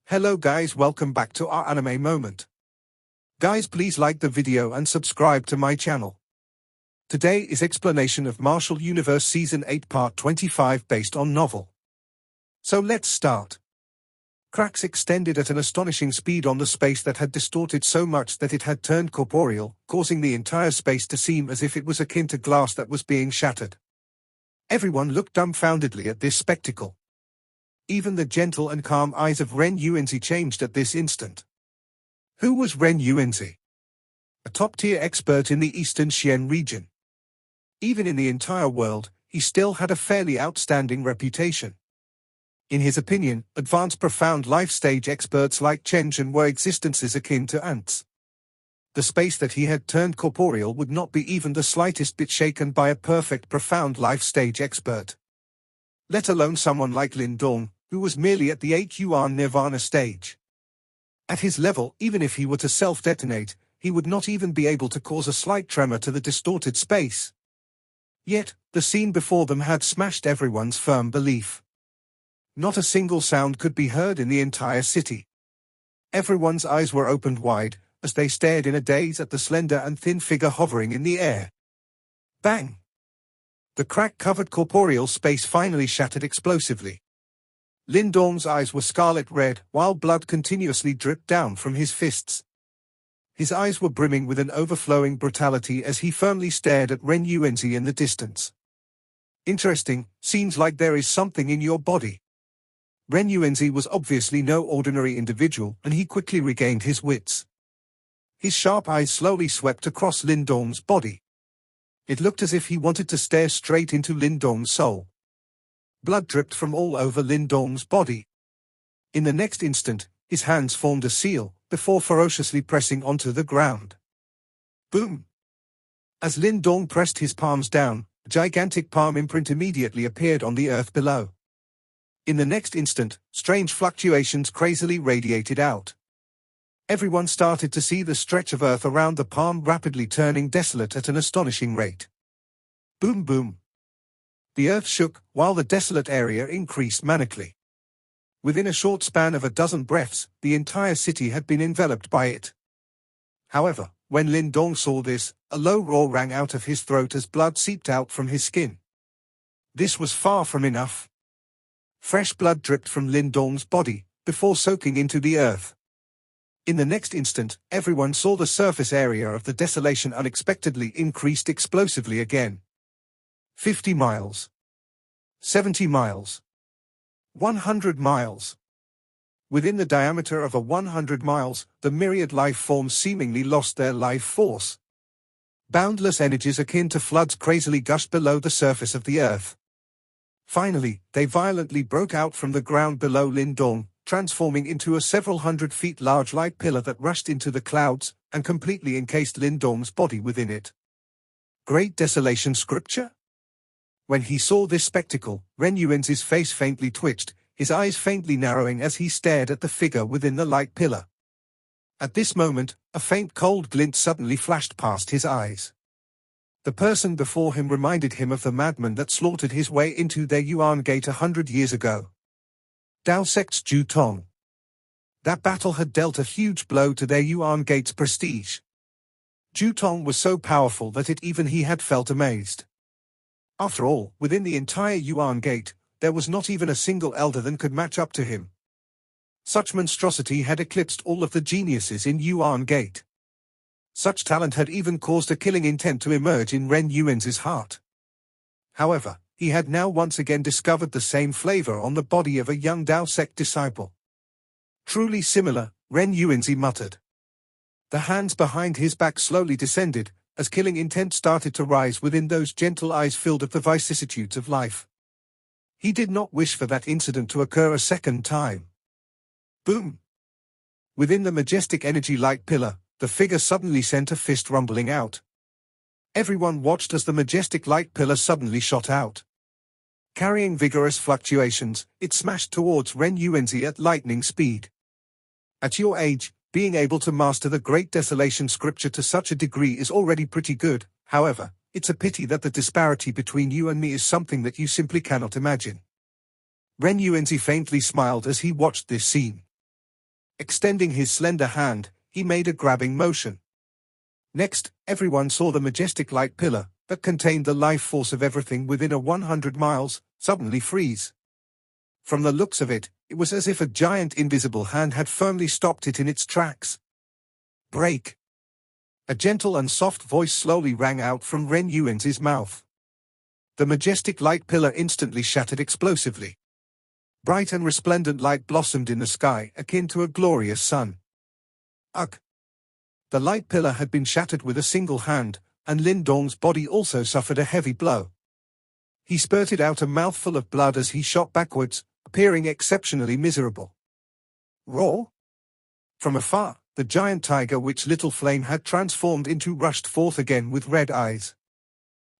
Hello guys, welcome back to our anime moment. Guys, please like the video and subscribe to my channel. Today is explanation of Martial Universe Season 8 Part 25 based on novel. So let's start. Cracks extended at an astonishing speed on the space that had distorted so much that it had turned corporeal, causing the entire space to seem as if it was akin to glass that was being shattered. Everyone looked dumbfoundedly at this spectacle. Even the gentle and calm eyes of Ren Yuanzi changed at this instant. Who was Ren Yuanzi? A top-tier expert in the Eastern Xian region. Even in the entire world, he still had a fairly outstanding reputation. In his opinion, advanced profound life stage experts like Chen Zhen were existences akin to ants. The space that he had turned corporeal would not be even the slightest bit shaken by a perfect profound life stage expert. Let alone someone like Lin Dong, who was merely at the 8 Yuan Nirvana stage. At his level, even if he were to self-detonate, he would not even be able to cause a slight tremor to the distorted space. Yet, the scene before them had smashed everyone's firm belief. Not a single sound could be heard in the entire city. Everyone's eyes were opened wide, as they stared in a daze at the slender and thin figure hovering in the air. Bang! The crack-covered corporeal space finally shattered explosively. Lin Dong's eyes were scarlet red, while blood continuously dripped down from his fists. His eyes were brimming with an overflowing brutality as he firmly stared at Ren Yuanzi in the distance. Interesting, seems like there is something in your body. Ren Yuanzi was obviously no ordinary individual, and he quickly regained his wits. His sharp eyes slowly swept across Lin Dong's body. It looked as if he wanted to stare straight into Lin Dong's soul. Blood dripped from all over Lin Dong's body. In the next instant, his hands formed a seal, before ferociously pressing onto the ground. Boom! As Lin Dong pressed his palms down, a gigantic palm imprint immediately appeared on the earth below. In the next instant, strange fluctuations crazily radiated out. Everyone started to see the stretch of earth around the palm rapidly turning desolate at an astonishing rate. Boom boom! The earth shook, while the desolate area increased manically. Within a short span of a dozen breaths, the entire city had been enveloped by it. However, when Lin Dong saw this, a low roar rang out of his throat as blood seeped out from his skin. This was far from enough. Fresh blood dripped from Lin Dong's body, before soaking into the earth. In the next instant, everyone saw the surface area of the desolation unexpectedly increased explosively again. 50 miles. 70 miles. 100 miles. Within the diameter of 100 miles, the myriad life forms seemingly lost their life force. Boundless energies akin to floods crazily gushed below the surface of the earth. Finally, they violently broke out from the ground below Lin Dong, transforming into a several hundred feet large light pillar that rushed into the clouds, and completely encased Lin Dong's body within it. Great Desolation Scripture? When he saw this spectacle, Ren Yuanzi's face faintly twitched, his eyes faintly narrowing as he stared at the figure within the light pillar. At this moment, a faint cold glint suddenly flashed past his eyes. The person before him reminded him of the madman that slaughtered his way into their Yuan Gate 100 years ago. Dao Sect's Zhu Tong. That battle had dealt a huge blow to their Yuan Gate's prestige. Zhu Tong was so powerful that even he had felt amazed. After all, within the entire Yuan Gate, there was not even a single elder that could match up to him. Such monstrosity had eclipsed all of the geniuses in Yuan Gate. Such talent had even caused a killing intent to emerge in Ren Yuanzi's heart. However, he had now once again discovered the same flavor on the body of a young Dao Sect disciple. Truly similar, Ren Yuanzi muttered. The hands behind his back slowly descended, as killing intent started to rise within those gentle eyes filled with the vicissitudes of life. He did not wish for that incident to occur a second time. Boom! Within the majestic energy light pillar, the figure suddenly sent a fist rumbling out. Everyone watched as the majestic light pillar suddenly shot out. Carrying vigorous fluctuations, it smashed towards Ren Yuanzi at lightning speed. At your age, being able to master the Great Desolation Scripture to such a degree is already pretty good. However, it's a pity that the disparity between you and me is something that you simply cannot imagine. Ren Yuanzi faintly smiled as he watched this scene. Extending his slender hand, he made a grabbing motion. Next, everyone saw the majestic light pillar, that contained the life force of everything within a 100 miles, suddenly freeze. From the looks of it, it was as if a giant invisible hand had firmly stopped it in its tracks. Break! A gentle and soft voice slowly rang out from Ren Yuan's mouth. The majestic light pillar instantly shattered explosively. Bright and resplendent light blossomed in the sky, akin to a glorious sun. Ugh! The light pillar had been shattered with a single hand, and Lin Dong's body also suffered a heavy blow. He spurted out a mouthful of blood as he shot backwards, appearing exceptionally miserable. Roar! From afar, the giant tiger which Little Flame had transformed into rushed forth again with red eyes.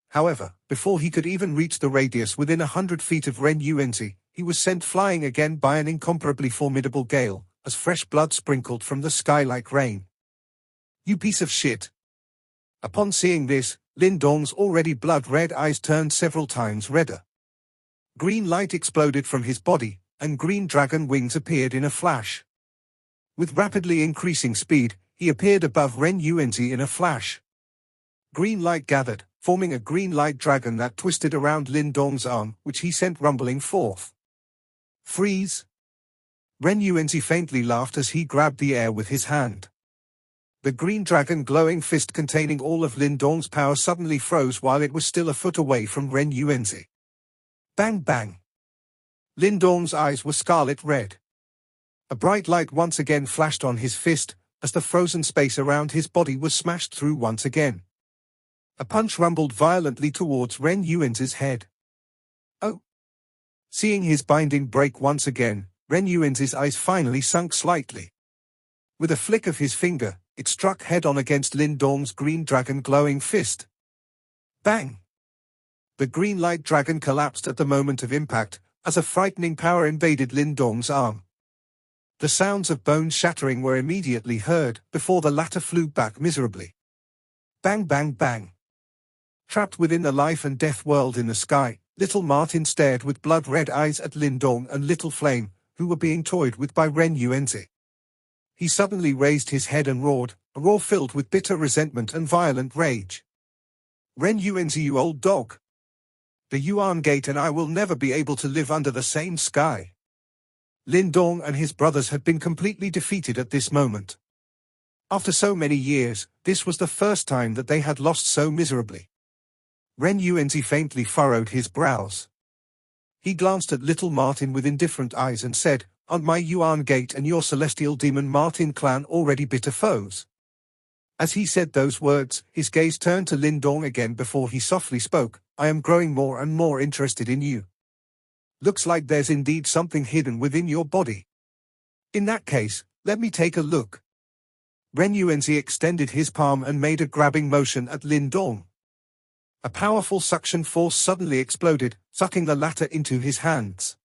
However, before he could even reach the radius within 100 feet of Ren Yuanzi, he was sent flying again by an incomparably formidable gale, as fresh blood sprinkled from the sky like rain. You piece of shit! Upon seeing this, Lin Dong's already blood-red eyes turned several times redder. Green light exploded from his body, and green dragon wings appeared in a flash. With rapidly increasing speed, he appeared above Ren Yuanzi in a flash. Green light gathered, forming a green light dragon that twisted around Lin Dong's arm, which he sent rumbling forth. Freeze! Ren Yuanzi faintly laughed as he grabbed the air with his hand. The green dragon glowing fist containing all of Lin Dong's power suddenly froze while it was still a foot away from Ren Yuanzi. Bang bang! Lin Dong's eyes were scarlet red. A bright light once again flashed on his fist, as the frozen space around his body was smashed through once again. A punch rumbled violently towards Ren Yuanzi's head. Oh! Seeing his binding break once again, Ren Yuanzi's eyes finally sunk slightly. With a flick of his finger, it struck head-on against Lin Dong's green dragon glowing fist. Bang! The green light dragon collapsed at the moment of impact, as a frightening power invaded Lin Dong's arm. The sounds of bone shattering were immediately heard, before the latter flew back miserably. Bang bang bang! Trapped within the life and death world in the sky, little Martin stared with blood-red eyes at Lin Dong and Little Flame, who were being toyed with by Ren Yuanzi. He suddenly raised his head and roared, a roar filled with bitter resentment and violent rage. Ren Yuanzi, you old dog! The Yuan Gate and I will never be able to live under the same sky. Lin Dong and his brothers had been completely defeated at this moment. After so many years, this was the first time that they had lost so miserably. Ren Yuanzi faintly furrowed his brows. He glanced at little Martin with indifferent eyes and said, "Aren't my Yuan Gate and your celestial demon Martin clan already bitter foes?" As he said those words, his gaze turned to Lin Dong again before he softly spoke, "I am growing more and more interested in you. Looks like there's indeed something hidden within your body. In that case, let me take a look." Ren Yuanzi extended his palm and made a grabbing motion at Lin Dong. A powerful suction force suddenly exploded, sucking the latter into his hands.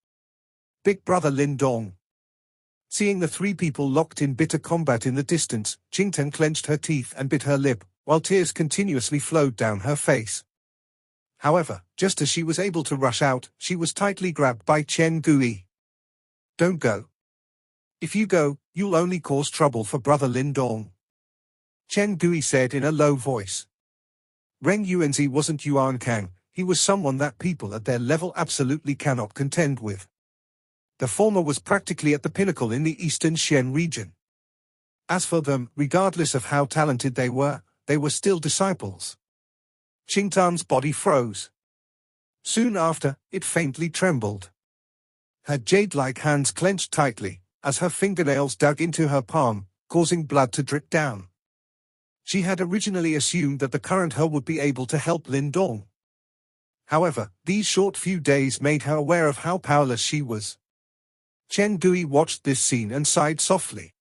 Big brother Lin Dong. Seeing the three people locked in bitter combat in the distance, Qingtan clenched her teeth and bit her lip, while tears continuously flowed down her face. However, just as she was able to rush out, she was tightly grabbed by Chen Gui. "Don't go. If you go, you'll only cause trouble for brother Lin Dong," Chen Gui said in a low voice. Ren Yuanzi wasn't Yuan Kang, he was someone that people at their level absolutely cannot contend with. The former was practically at the pinnacle in the eastern Xian region. As for them, regardless of how talented they were still disciples. Qingtan's body froze. Soon after, it faintly trembled. Her jade-like hands clenched tightly, as her fingernails dug into her palm, causing blood to drip down. She had originally assumed that the current her would be able to help Lin Dong. However, these short few days made her aware of how powerless she was. Chen Gui watched this scene and sighed softly.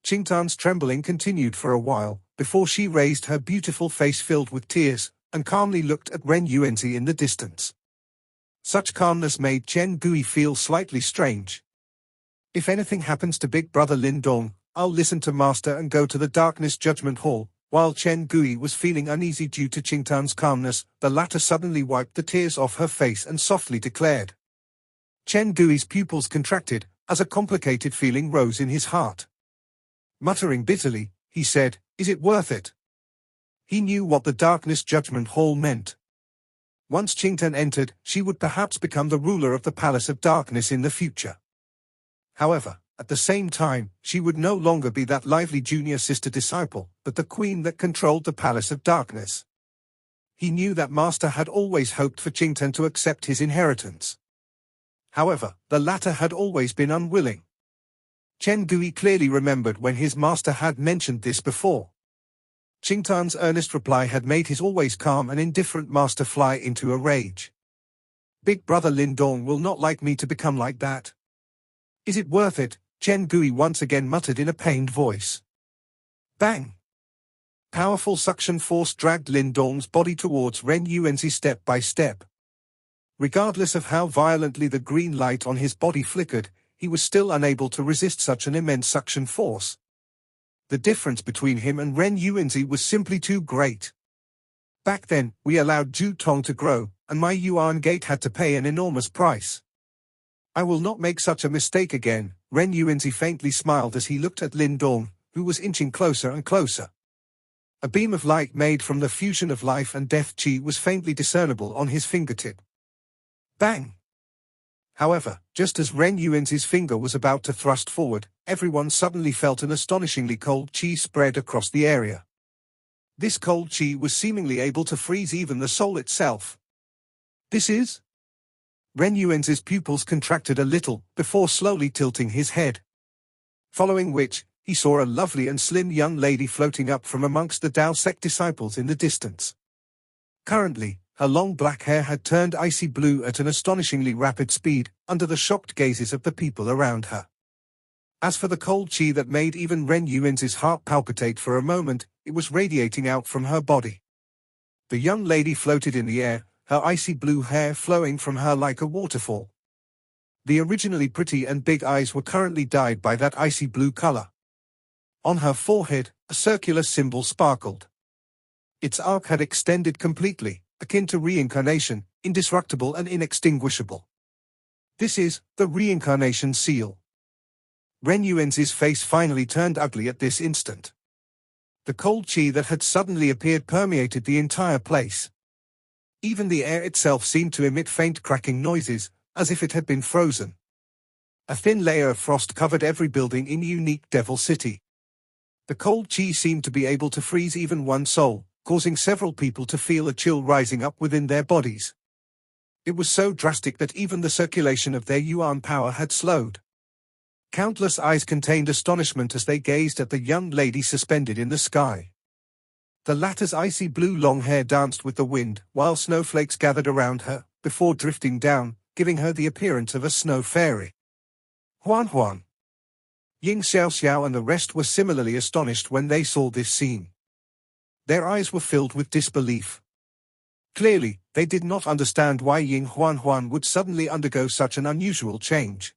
Qingtan's trembling continued for a while, before she raised her beautiful face filled with tears, and calmly looked at Ren Yuanzi in the distance. Such calmness made Chen Gui feel slightly strange. If anything happens to big brother Lin Dong, I'll listen to master and go to the Darkness Judgment Hall. While Chen Gui was feeling uneasy due to Qingtan's calmness, the latter suddenly wiped the tears off her face and softly declared. Chen Gui's pupils contracted, as a complicated feeling rose in his heart. Muttering bitterly, he said, "Is it worth it?" He knew what the Darkness Judgment Hall meant. Once Qingtan entered, she would perhaps become the ruler of the Palace of Darkness in the future. However, at the same time, she would no longer be that lively junior sister disciple, but the queen that controlled the Palace of Darkness. He knew that Master had always hoped for Qingtan to accept his inheritance. However, the latter had always been unwilling. Chen Gui clearly remembered when his master had mentioned this before. Qingtan's earnest reply had made his always calm and indifferent master fly into a rage. Big brother Lin Dong will not like me to become like that. Is it worth it? Chen Gui once again muttered in a pained voice. Bang! Powerful suction force dragged Lin Dong's body towards Ren Yuanzi step by step. Regardless of how violently the green light on his body flickered, he was still unable to resist such an immense suction force. The difference between him and Ren Yuanzi was simply too great. Back then, we allowed Zhu Tong to grow, and my Yuan Gate had to pay an enormous price. I will not make such a mistake again. Ren Yuanzi faintly smiled as he looked at Lin Dong, who was inching closer and closer. A beam of light made from the fusion of life and death chi was faintly discernible on his fingertip. Bang! However, just as Ren Yuanzi's finger was about to thrust forward, everyone suddenly felt an astonishingly cold chi spread across the area. This cold chi was seemingly able to freeze even the soul itself. This is? Ren Yuanzi's pupils contracted a little, before slowly tilting his head. Following which, he saw a lovely and slim young lady floating up from amongst the Dao sect disciples in the distance. Currently, her long black hair had turned icy blue at an astonishingly rapid speed, under the shocked gazes of the people around her. As for the cold chi that made even Ren Yuanzi's heart palpitate for a moment, it was radiating out from her body. The young lady floated in the air, her icy blue hair flowing from her like a waterfall. The originally pretty and big eyes were currently dyed by that icy blue color. On her forehead, a circular symbol sparkled. Its arc had extended completely, akin to reincarnation, indestructible and inextinguishable. This is the reincarnation seal. Ren Yuanzi's face finally turned ugly at this instant. The cold chi that had suddenly appeared permeated the entire place. Even the air itself seemed to emit faint cracking noises, as if it had been frozen. A thin layer of frost covered every building in unique Devil City. The cold chi seemed to be able to freeze even one soul, causing several people to feel a chill rising up within their bodies. It was so drastic that even the circulation of their yuan power had slowed. Countless eyes contained astonishment as they gazed at the young lady suspended in the sky. The latter's icy blue long hair danced with the wind, while snowflakes gathered around her, before drifting down, giving her the appearance of a snow fairy. Huan Huan. Ying Xiaoxiao and the rest were similarly astonished when they saw this scene. Their eyes were filled with disbelief. Clearly, they did not understand why Ying Huan would suddenly undergo such an unusual change.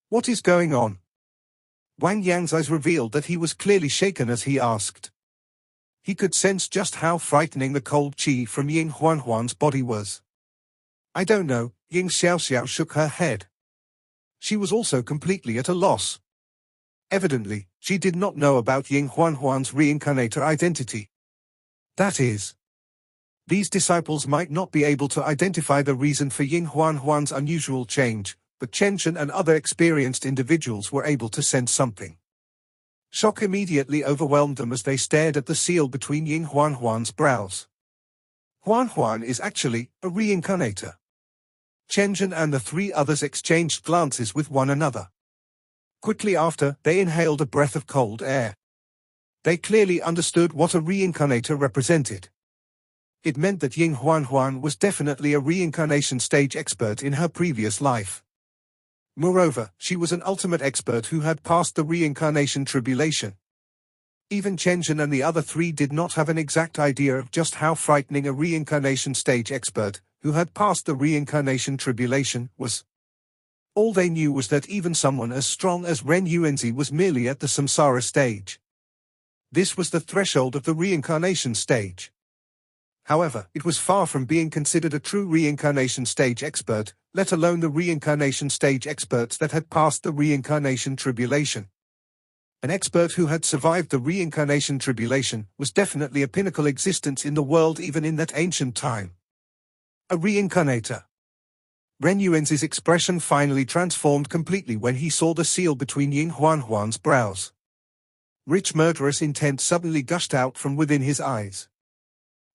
What is going on? Wang Yang's eyes revealed that he was clearly shaken as he asked. He could sense just how frightening the cold chi from Ying Huan's body was. I don't know, Ying Xiaoxiao shook her head. She was also completely at a loss. Evidently, she did not know about Ying Huan's reincarnator identity. That is, these disciples might not be able to identify the reason for Ying Huan's unusual change, but Chen Shen and other experienced individuals were able to sense something. Shock immediately overwhelmed them as they stared at the seal between Ying Huan's brows. Huan is actually a reincarnator. Chen Shen and the three others exchanged glances with one another. Quickly after, they inhaled a breath of cold air. They clearly understood what a reincarnator represented. It meant that Ying Huan was definitely a reincarnation stage expert in her previous life. Moreover, she was an ultimate expert who had passed the reincarnation tribulation. Even Chen Shen and the other three did not have an exact idea of just how frightening a reincarnation stage expert, who had passed the reincarnation tribulation, was. All they knew was that even someone as strong as Ren Yuanzi was merely at the samsara stage. This was the threshold of the reincarnation stage. However, it was far from being considered a true reincarnation stage expert, let alone the reincarnation stage experts that had passed the reincarnation tribulation. An expert who had survived the reincarnation tribulation was definitely a pinnacle existence in the world even in that ancient time. A reincarnator. Ren Yuanzi's expression finally transformed completely when he saw the seal between Ying Huan's brows. Rich murderous intent suddenly gushed out from within his eyes.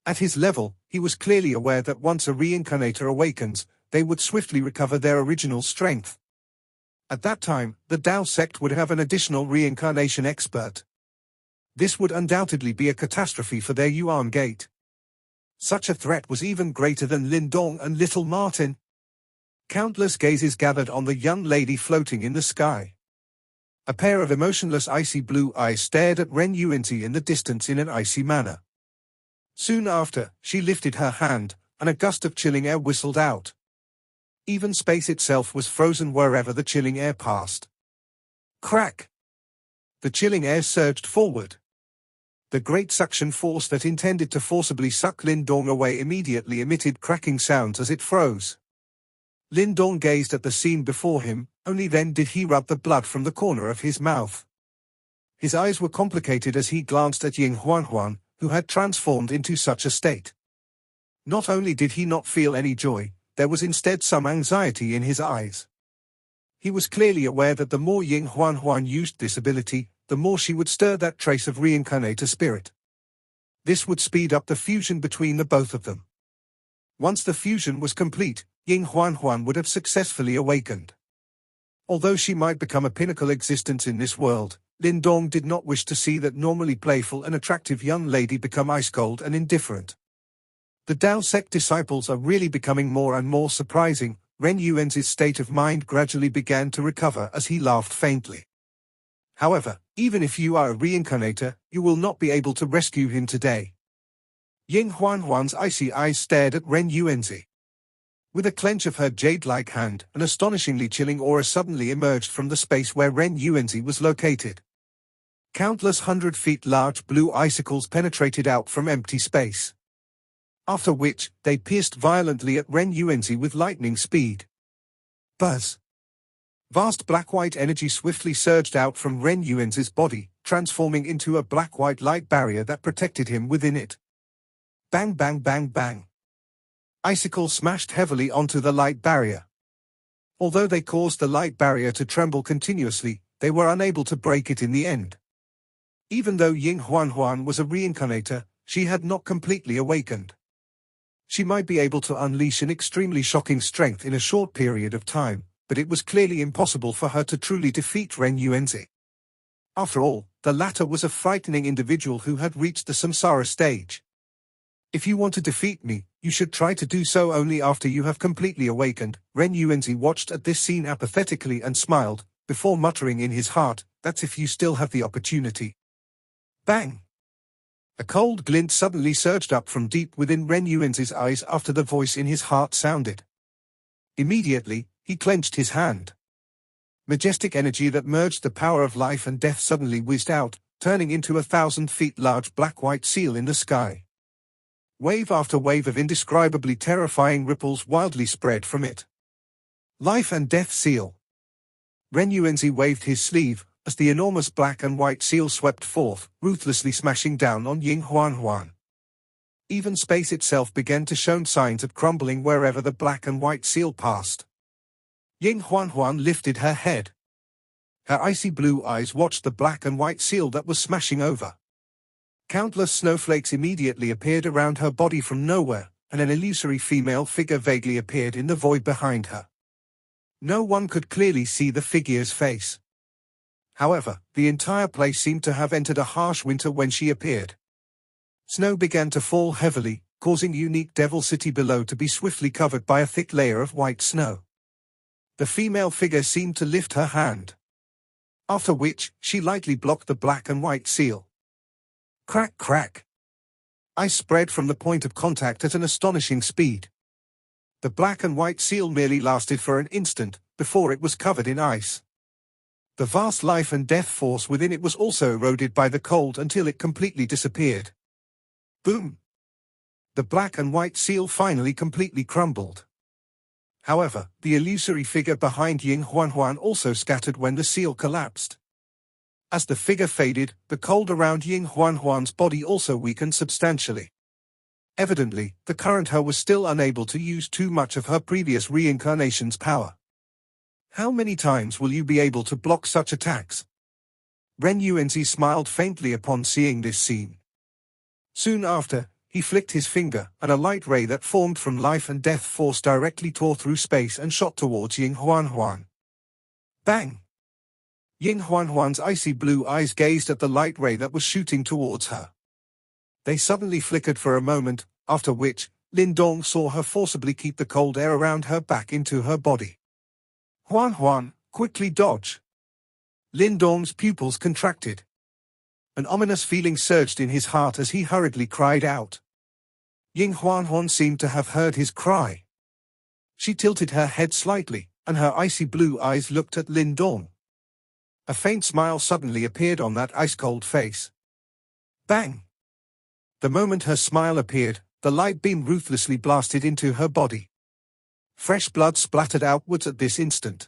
At his level, he was clearly aware that once a reincarnator awakens, they would swiftly recover their original strength. At that time, the Tao sect would have an additional reincarnation expert. This would undoubtedly be a catastrophe for their Yuan Gate. Such a threat was even greater than Lin Dong and Little Martin. Countless gazes gathered on the young lady floating in the sky. A pair of emotionless icy blue eyes stared at Ren Yuanzi in the distance in an icy manner. Soon after, she lifted her hand, and a gust of chilling air whistled out. Even space itself was frozen wherever the chilling air passed. Crack! The chilling air surged forward. The great suction force that intended to forcibly suck Lin Dong away immediately emitted cracking sounds as it froze. Lin Dong gazed at the scene before him, only then did he rub the blood from the corner of his mouth. His eyes were complicated as he glanced at Ying Huan, who had transformed into such a state. Not only did he not feel any joy, there was instead some anxiety in his eyes. He was clearly aware that the more Ying Huan used this ability, the more she would stir that trace of reincarnator spirit. This would speed up the fusion between the both of them. Once the fusion was complete, Ying Huan would have successfully awakened. Although she might become a pinnacle existence in this world, Lin Dong did not wish to see that normally playful and attractive young lady become ice-cold and indifferent. The Tao sect disciples are really becoming more and more surprising. Ren Yuanzi's state of mind gradually began to recover as he laughed faintly. However, even if you are a reincarnator, you will not be able to rescue him today. Ying Huan's icy eyes stared at Ren Yuanzi. With a clench of her jade-like hand, an astonishingly chilling aura suddenly emerged from the space where Ren Yuanzi was located. Countless 100 feet large blue icicles penetrated out from empty space. After which, they pierced violently at Ren Yuanzi with lightning speed. Buzz! Vast black-white energy swiftly surged out from Ren Yuanzi's body, transforming into a black-white light barrier that protected him within it. Bang bang bang bang. Icicles smashed heavily onto the light barrier. Although they caused the light barrier to tremble continuously, they were unable to break it in the end. Even though Ying Huan was a reincarnator, she had not completely awakened. She might be able to unleash an extremely shocking strength in a short period of time, but it was clearly impossible for her to truly defeat Ren Yuanzi. After all, the latter was a frightening individual who had reached the samsara stage. If you want to defeat me, you should try to do so only after you have completely awakened. Ren Yuanzi watched at this scene apathetically and smiled, before muttering in his heart, "That's if you still have the opportunity." Bang! A cold glint suddenly surged up from deep within Ren Yuanzi's eyes after the voice in his heart sounded. Immediately, he clenched his hand. Majestic energy that merged the power of life and death suddenly whizzed out, turning into 1,000 feet large black-white seal in the sky. Wave after wave of indescribably terrifying ripples wildly spread from it. Life and death seal. Ren Yuanzi waved his sleeve, as the enormous black and white seal swept forth, ruthlessly smashing down on Ying Huan. Even space itself began to show signs of crumbling wherever the black and white seal passed. Ying Huan lifted her head. Her icy blue eyes watched the black and white seal that was smashing over. Countless snowflakes immediately appeared around her body from nowhere, and an illusory female figure vaguely appeared in the void behind her. No one could clearly see the figure's face. However, the entire place seemed to have entered a harsh winter when she appeared. Snow began to fall heavily, causing unique Devil City below to be swiftly covered by a thick layer of white snow. The female figure seemed to lift her hand. After which, she lightly blocked the black and white seal. Crack crack. Ice spread from the point of contact at an astonishing speed. The black and white seal merely lasted for an instant, before it was covered in ice. The vast life and death force within it was also eroded by the cold until it completely disappeared. Boom! The black and white seal finally completely crumbled. However, the illusory figure behind Ying Huan also scattered when the seal collapsed. As the figure faded, the cold around Ying Huanhuan's body also weakened substantially. Evidently, the current her was still unable to use too much of her previous reincarnation's power. How many times will you be able to block such attacks? Ren Yuanzi smiled faintly upon seeing this scene. Soon after, he flicked his finger, and a light ray that formed from life and death force directly tore through space and shot towards Ying Huanhuan. Bang! Ying Huanhuan's icy blue eyes gazed at the light ray that was shooting towards her. They suddenly flickered for a moment, after which, Lin Dong saw her forcibly keep the cold air around her back into her body. Huanhuan, quickly dodge! Lin Dong's pupils contracted. An ominous feeling surged in his heart as he hurriedly cried out. Ying Huanhuan seemed to have heard his cry. She tilted her head slightly, and her icy blue eyes looked at Lin Dong. A faint smile suddenly appeared on that ice-cold face. Bang! The moment her smile appeared, the light beam ruthlessly blasted into her body. Fresh blood splattered outwards at this instant.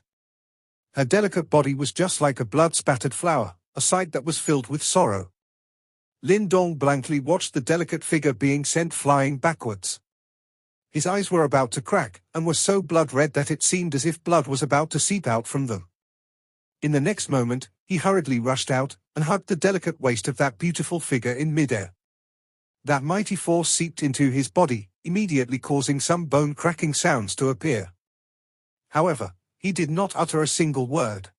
Her delicate body was just like a blood-spattered flower, a sight that was filled with sorrow. Lin Dong blankly watched the delicate figure being sent flying backwards. His eyes were about to crack, and were so blood-red that it seemed as if blood was about to seep out from them. In the next moment, he hurriedly rushed out, and hugged the delicate waist of that beautiful figure in midair. That mighty force seeped into his body, immediately causing some bone-cracking sounds to appear. However, he did not utter a single word.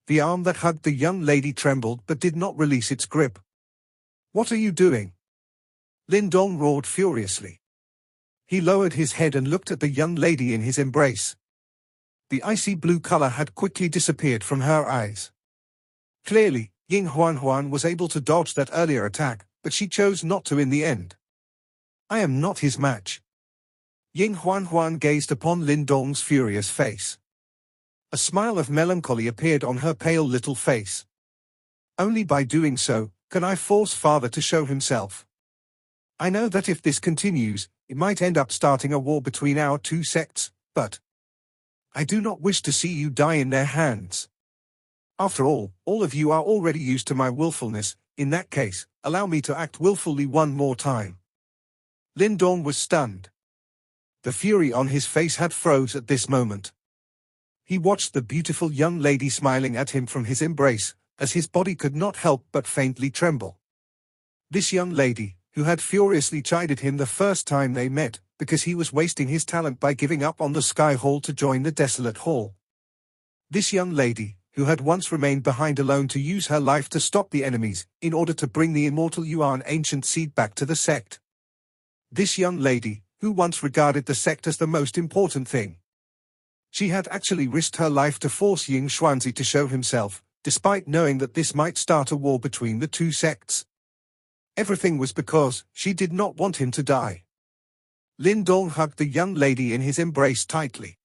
The arm that hugged the young lady trembled but did not release its grip. "What are you doing?" Lin Dong roared furiously. He lowered his head and looked at the young lady in his embrace. The icy blue color had quickly disappeared from her eyes. Clearly, Ying Huanhuan was able to dodge that earlier attack, but she chose not to in the end. "I am not his match." Ying Huanhuan gazed upon Lin Dong's furious face. A smile of melancholy appeared on her pale little face. "Only by doing so, can I force father to show himself. I know that if this continues, it might end up starting a war between our two sects, but I do not wish to see you die in their hands. After all of you are already used to my willfulness. In that case, allow me to act willfully one more time." Lin Dong was stunned. The fury on his face had froze at this moment. He watched the beautiful young lady smiling at him from his embrace, as his body could not help but faintly tremble. This young lady, who had furiously chided him the first time they met, because he was wasting his talent by giving up on the Sky Hall to join the Desolate Hall. This young lady, who had once remained behind alone to use her life to stop the enemies, in order to bring the immortal Yuan ancient seed back to the sect. This young lady, who once regarded the sect as the most important thing. She had actually risked her life to force Ying Xuanzi to show himself, despite knowing that this might start a war between the two sects. Everything was because she did not want him to die. Lin Dong hugged the young lady in his embrace tightly.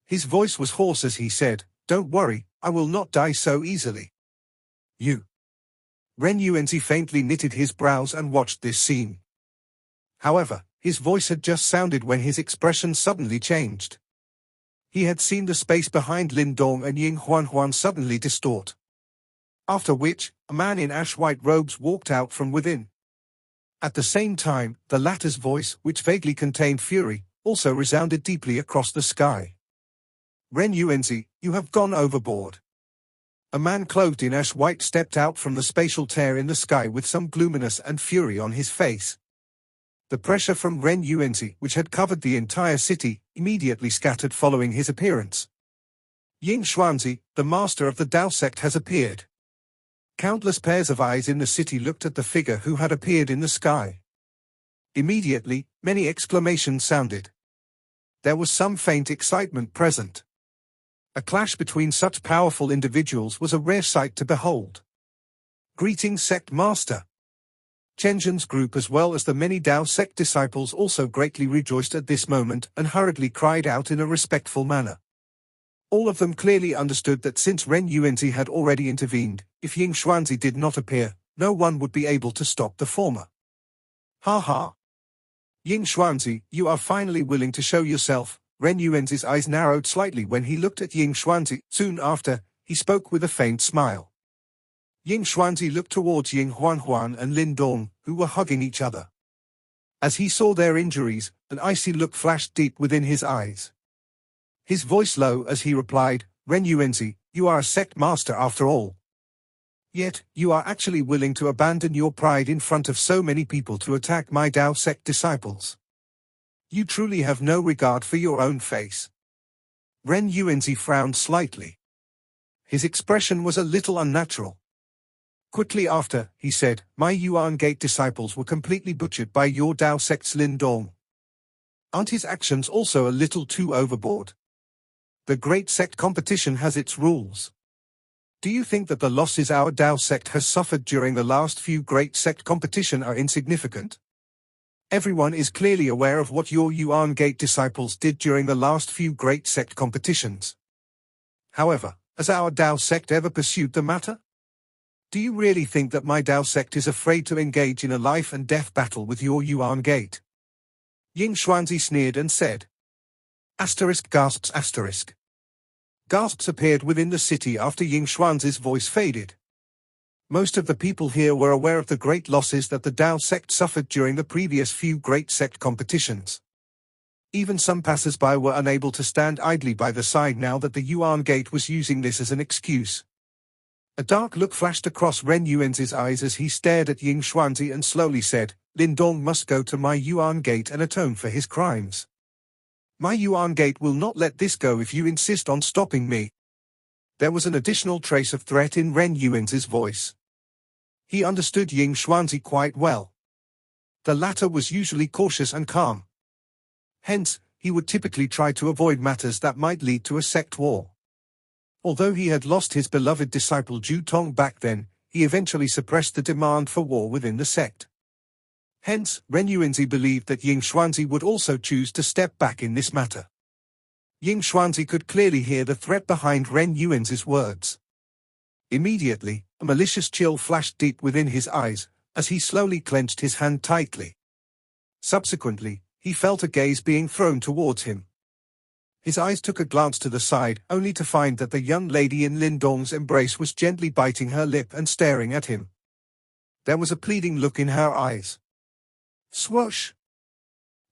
His voice was hoarse as he said, "Don't worry, I will not die so easily." "You." Ren Yuanzi faintly knitted his brows and watched this scene. However, his voice had just sounded when his expression suddenly changed. He had seen the space behind Lin Dong and Ying Huanhuan suddenly distort. After which, a man in ash-white robes walked out from within. At the same time, the latter's voice, which vaguely contained fury, also resounded deeply across the sky. "Ren Yuanzi, you have gone overboard." A man clothed in ash-white stepped out from the spatial tear in the sky with some gloominess and fury on his face. The pressure from Ren Yuanzi, which had covered the entire city, immediately scattered following his appearance. "Ying Xuanzi, the master of the Dao sect, has appeared." Countless pairs of eyes in the city looked at the figure who had appeared in the sky. Immediately, many exclamations sounded. There was some faint excitement present. A clash between such powerful individuals was a rare sight to behold. "Greetings, sect master." Chen Zhen's group as well as the many Dao sect disciples also greatly rejoiced at this moment and hurriedly cried out in a respectful manner. All of them clearly understood that since Ren Yuanzi had already intervened, if Ying Xuanzi did not appear, no one would be able to stop the former. "Ha ha! Ying Xuanzi, you are finally willing to show yourself." Ren Yuanzi's eyes narrowed slightly when he looked at Ying Xuanzi. Soon after, he spoke with a faint smile. Ying Xuanzi looked towards Ying Huanhuan and Lin Dong, who were hugging each other. As he saw their injuries, an icy look flashed deep within his eyes. His voice low as he replied, "Ren Yuanzi, you are a sect master after all. Yet, you are actually willing to abandon your pride in front of so many people to attack my Dao sect disciples. You truly have no regard for your own face." Ren Yuanzi frowned slightly. His expression was a little unnatural. Quickly after, he said, "My Yuan Gate disciples were completely butchered by your Dao sect's Lin Dong. Aren't his actions also a little too overboard? The great sect competition has its rules. Do you think that the losses our Dao sect has suffered during the last few great sect competition are insignificant? Everyone is clearly aware of what your Yuan Gate disciples did during the last few great sect competitions. However, has our Dao sect ever pursued the matter? Do you really think that my Dao sect is afraid to engage in a life and death battle with your Yuan Gate?" Ying Xuanzi sneered and said. Gasps. Gasps appeared within the city after Ying Xuanzi's voice faded. Most of the people here were aware of the great losses that the Dao sect suffered during the previous few great sect competitions. Even some passers-by were unable to stand idly by the side now that the Yuan Gate was using this as an excuse. A dark look flashed across Ren Yuanzi's eyes as he stared at Ying Xuanzi and slowly said, "Lin Dong must go to my Yuan Gate and atone for his crimes. My Yuan Gate will not let this go if you insist on stopping me." There was an additional trace of threat in Ren Yuanzi's voice. He understood Ying Xuanzi quite well. The latter was usually cautious and calm. Hence, he would typically try to avoid matters that might lead to a sect war. Although he had lost his beloved disciple Zhu Tong back then, he eventually suppressed the demand for war within the sect. Hence, Ren Yuanzi believed that Ying Xuanzi would also choose to step back in this matter. Ying Xuanzi could clearly hear the threat behind Ren Yuanzi's words. Immediately, a malicious chill flashed deep within his eyes, as he slowly clenched his hand tightly. Subsequently, he felt a gaze being thrown towards him. His eyes took a glance to the side, only to find that the young lady in Lin Dong's embrace was gently biting her lip and staring at him. There was a pleading look in her eyes. Swoosh!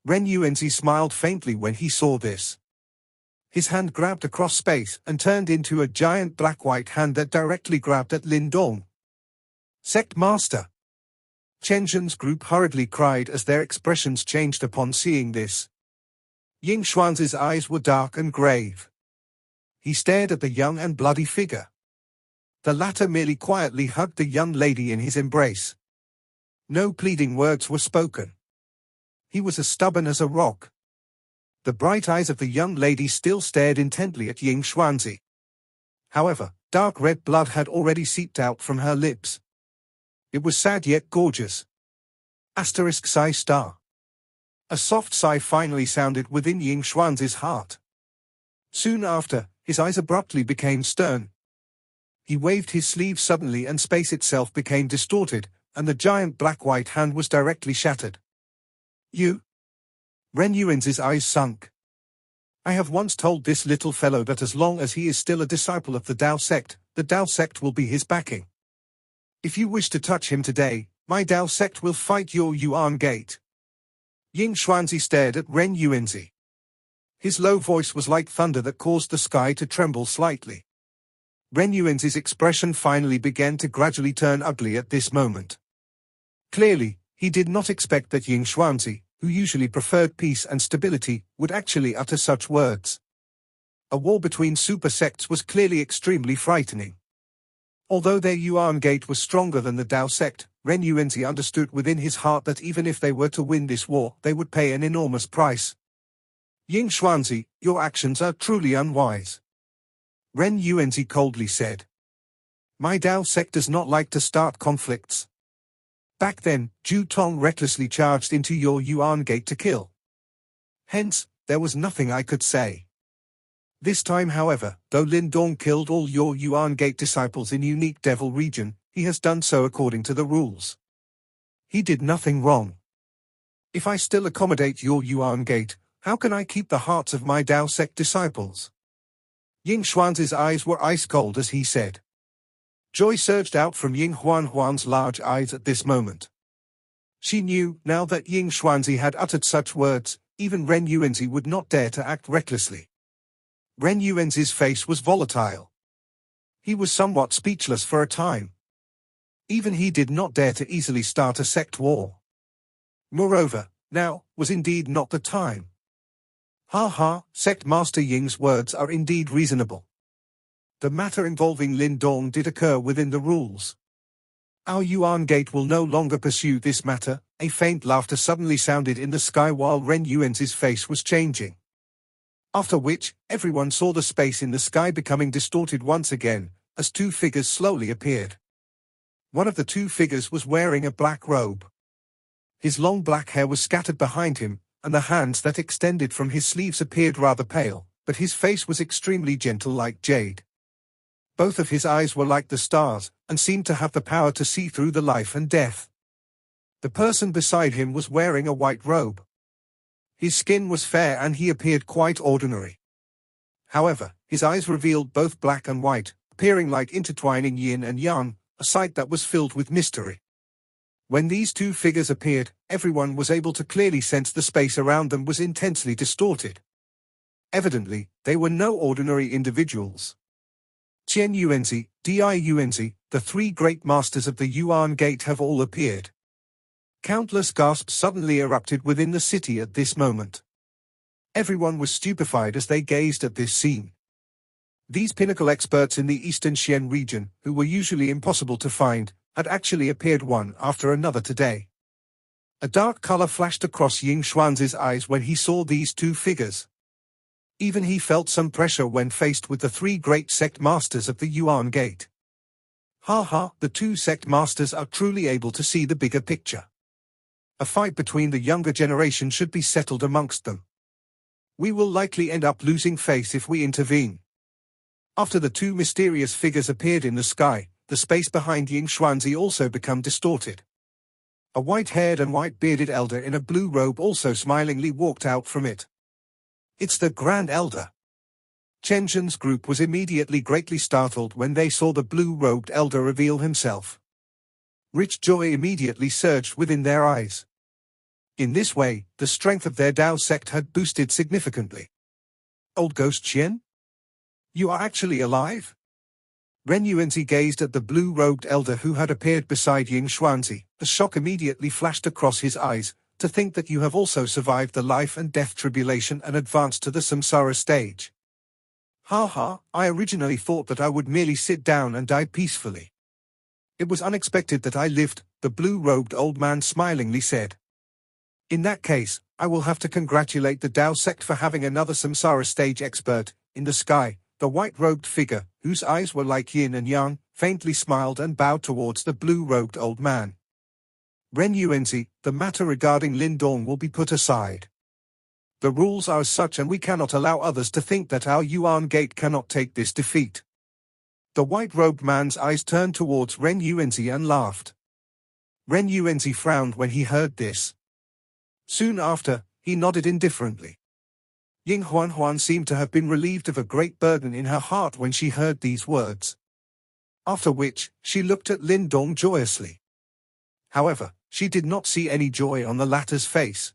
Ren Yuanzi smiled faintly when he saw this. His hand grabbed across space and turned into a giant black-white hand that directly grabbed at Lin Dong. "Sect Master!" Chen Zhen's group hurriedly cried as their expressions changed upon seeing this. Ying Xuanzi's eyes were dark and grave. He stared at the young and bloody figure. The latter merely quietly hugged the young lady in his embrace. No pleading words were spoken. He was as stubborn as a rock. The bright eyes of the young lady still stared intently at Ying Xuanzi. However, dark red blood had already seeped out from her lips. It was sad yet gorgeous. Sigh star. A soft sigh finally sounded within Ying Xuanzi's heart. Soon after, his eyes abruptly became stern. He waved his sleeve suddenly and space itself became distorted, and the giant black-white hand was directly shattered. "You?" Ren Yuanzi's eyes sunk. "I have once told this little fellow that as long as he is still a disciple of the Dao sect will be his backing. If you wish to touch him today, my Dao sect will fight your Yuan Gate." Ying Xuanzi stared at Ren Yuanzi. His low voice was like thunder that caused the sky to tremble slightly. Ren Yuanzi's expression finally began to gradually turn ugly at this moment. Clearly, he did not expect that Ying Xuanzi, who usually preferred peace and stability, would actually utter such words. A war between super sects was clearly extremely frightening. Although their Yuan Gate was stronger than the Dao sect, Ren Yuanzi understood within his heart that even if they were to win this war, they would pay an enormous price. "Ying Xuanzi, your actions are truly unwise," Ren Yuanzi coldly said. "My Dao sect does not like to start conflicts. Back then, Zhu Tong recklessly charged into your Yuan Gate to kill. Hence, there was nothing I could say. This time however, though Lin Dong killed all your Yuan Gate disciples in Unique Devil region, he has done so according to the rules. He did nothing wrong. If I still accommodate your Yuan Gate, how can I keep the hearts of my Dao sect disciples?" Ying Xuanzi's eyes were ice cold as he said. Joy surged out from Ying Huan's large eyes at this moment. She knew, now that Ying Xuanzi had uttered such words, even Ren Yuanzi would not dare to act recklessly. Ren Yuanzi's face was volatile. He was somewhat speechless for a time. Even he did not dare to easily start a sect war. Moreover, now was indeed not the time. Ha ha, Sect Master Ying's words are indeed reasonable. The matter involving Lin Dong did occur within the rules. Our Yuan Gate will no longer pursue this matter. A faint laughter suddenly sounded in the sky while Ren Yuanzi's face was changing. After which, everyone saw the space in the sky becoming distorted once again, as two figures slowly appeared. One of the two figures was wearing a black robe. His long black hair was scattered behind him, and the hands that extended from his sleeves appeared rather pale, but his face was extremely gentle like jade. Both of his eyes were like the stars, and seemed to have the power to see through the life and death. The person beside him was wearing a white robe. His skin was fair and he appeared quite ordinary. However, his eyes revealed both black and white, appearing like intertwining yin and yang, a sight that was filled with mystery. When these two figures appeared, everyone was able to clearly sense the space around them was intensely distorted. Evidently, they were no ordinary individuals. Qian Yuanzi, Di Yuanzi, the three great masters of the Yuan Gate have all appeared. Countless gasps suddenly erupted within the city at this moment. Everyone was stupefied as they gazed at this scene. These pinnacle experts in the Eastern Xian region, who were usually impossible to find, had actually appeared one after another today. A dark color flashed across Ying Xuanzi's eyes when he saw these two figures. Even he felt some pressure when faced with the three great sect masters of the Yuan Gate. Ha ha, the two sect masters are truly able to see the bigger picture. A fight between the younger generation should be settled amongst them. We will likely end up losing face if we intervene. After the two mysterious figures appeared in the sky, the space behind Ying Xuanzi also became distorted. A white-haired and white-bearded elder in a blue robe also smilingly walked out from it. It's the Grand Elder. Chen Zhen's group was immediately greatly startled when they saw the blue-robed elder reveal himself. Rich joy immediately surged within their eyes. In this way, the strength of their Dao sect had boosted significantly. Old Ghost Qian? You are actually alive? Ren Yuanzi gazed at the blue-robed elder who had appeared beside Ying Xuanzi. A shock immediately flashed across his eyes, to think that you have also survived the life and death tribulation and advanced to the samsara stage. Ha ha, I originally thought that I would merely sit down and die peacefully. It was unexpected that I lived, the blue-robed old man smilingly said. In that case, I will have to congratulate the Dao sect for having another samsara stage expert. In the sky, the white-robed figure, whose eyes were like yin and yang, faintly smiled and bowed towards the blue-robed old man. Ren Yuanzi, the matter regarding Lin Dong will be put aside. The rules are as such and we cannot allow others to think that our Yuan Gate cannot take this defeat. The white-robed man's eyes turned towards Ren Yuanzi and laughed. Ren Yuanzi frowned when he heard this. Soon after, he nodded indifferently. Ying Huan seemed to have been relieved of a great burden in her heart when she heard these words. After which, she looked at Lin Dong joyously. However, she did not see any joy on the latter's face.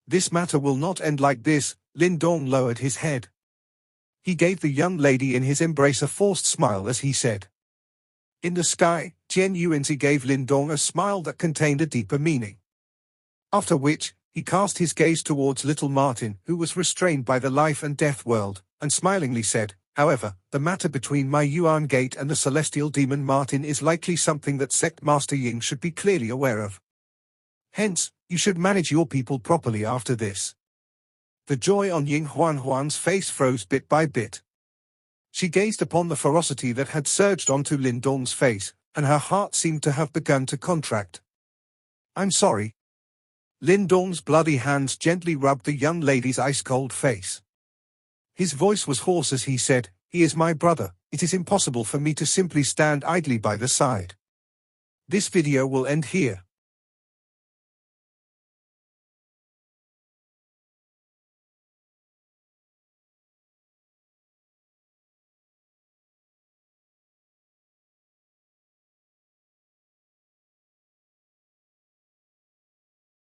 This matter will not end like this. Lin Dong lowered his head. He gave the young lady in his embrace a forced smile as he said. In the sky, Qian Yuanzi gave Lin Dong a smile that contained a deeper meaning. After which, he cast his gaze towards little Martin, who was restrained by the life and death world, and smilingly said, however, the matter between my Yuan Gate and the celestial demon Martin is likely something that Sect Master Ying should be clearly aware of. Hence, you should manage your people properly after this. The joy on Ying Huan's face froze bit by bit. She gazed upon the ferocity that had surged onto Lin Dong's face, and her heart seemed to have begun to contract. I'm sorry. Lin Dong's bloody hands gently rubbed the young lady's ice-cold face. His voice was hoarse as he said, he is my brother, it is impossible for me to simply stand idly by the side. This video will end here.